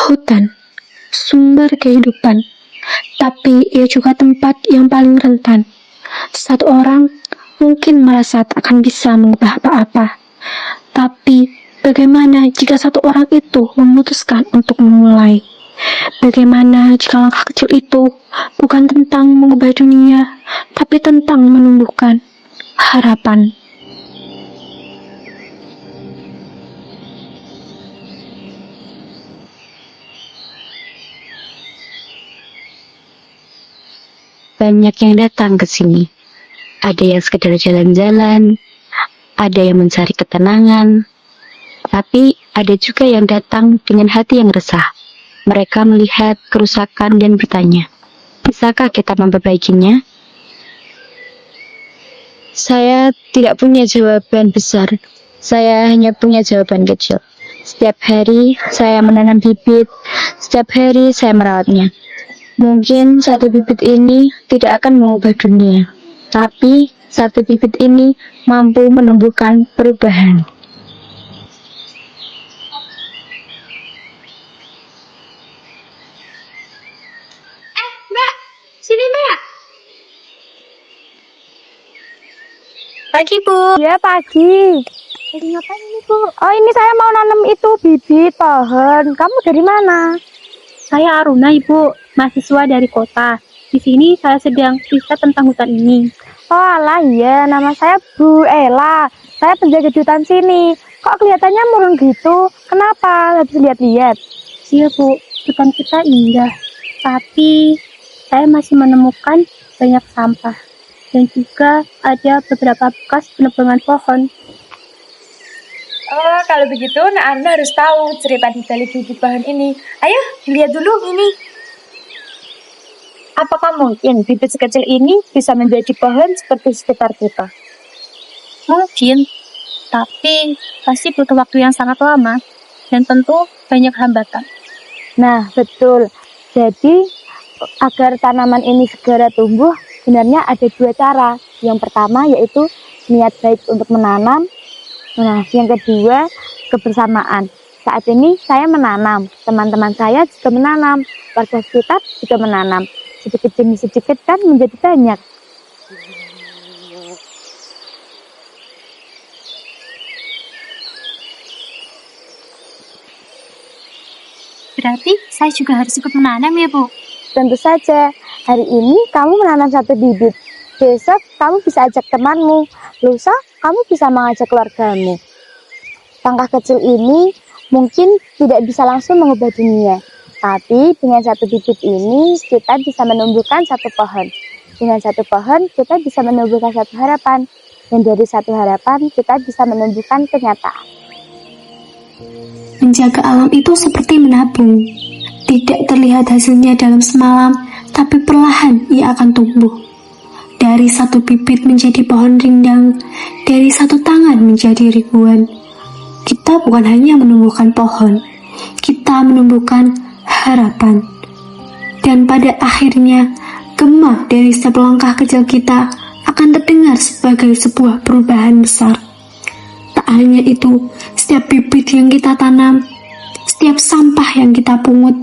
Hutan, sumber kehidupan, tapi ia juga tempat yang paling rentan. Satu orang mungkin merasa tak akan bisa mengubah apa-apa, tapi bagaimana jika satu orang itu memutuskan untuk memulai? Bagaimana jika langkah kecil itu bukan tentang mengubah dunia, tapi tentang menumbuhkan harapan? Banyak yang datang ke sini. Ada yang sekedar jalan-jalan, ada yang mencari ketenangan, tapi ada juga yang datang dengan hati yang resah. Mereka melihat kerusakan dan bertanya, bisakah kita memperbaikinya? Saya tidak punya jawaban besar, saya hanya punya jawaban kecil. Setiap hari saya menanam bibit, setiap hari saya merawatnya. Mungkin satu bibit ini tidak akan mengubah dunia, tapi satu bibit ini mampu menumbuhkan perubahan. Mbak, sini Mbak. Pagi, Bu. Ya, pagi. Lagi ngapain ini, Bu? Oh, ini saya mau nanam itu bibit pohon. Kamu dari mana? Saya Aruna, Ibu, mahasiswa dari kota. Di sini saya sedang riset tentang hutan ini. Oh, alah, iya. Nama saya Bu Ella. Saya penjaga di hutan sini. Kok kelihatannya murung gitu? Kenapa? Habis lihat-lihat. Iya, Bu, hutan kita indah. Tapi saya masih menemukan banyak sampah. Dan juga ada beberapa bekas penebangan pohon. Oh, kalau begitu, Anda harus tahu cerita di balik bibit pohon ini. Ayo, lihat dulu ini. Apakah mungkin bibit sekecil ini bisa menjadi pohon seperti sekitar kita? Mungkin, tapi pasti butuh waktu yang sangat lama. Dan tentu banyak hambatan. Nah, betul. Jadi, agar tanaman ini segera tumbuh, sebenarnya ada dua cara. Yang pertama yaitu niat baik untuk menanam. Nah, yang kedua, kebersamaan. Saat ini saya menanam, teman-teman saya juga menanam, warga sekitar juga menanam. Sedikit demi sedikit kan menjadi banyak. Berarti saya juga harus ikut menanam ya, Bu? Tentu saja, hari ini kamu menanam satu bibit. Besok kamu bisa ajak temanmu, lusa kamu bisa mengajak keluargamu. Langkah kecil ini mungkin tidak bisa langsung mengubah dunia, tapi dengan satu bibit ini kita bisa menumbuhkan satu pohon. Dengan satu pohon kita bisa menumbuhkan satu harapan, dan dari satu harapan kita bisa menumbuhkan kenyataan. Menjaga alam itu seperti menabung. Tidak terlihat hasilnya dalam semalam, tapi perlahan ia akan tumbuh. Dari satu bibit menjadi pohon rindang, dari satu tangan menjadi ribuan. Kita bukan hanya menumbuhkan pohon, kita menumbuhkan harapan. Dan pada akhirnya, gema dari setiap langkah kecil kita akan terdengar sebagai sebuah perubahan besar. Tak hanya itu, setiap bibit yang kita tanam, setiap sampah yang kita pungut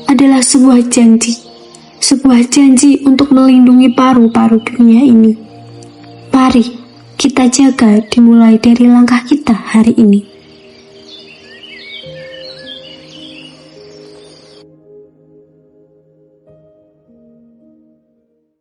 adalah sebuah janji. Sebuah janji untuk melindungi paru-paru dunia ini. Mari kita jaga dimulai dari langkah kita hari ini.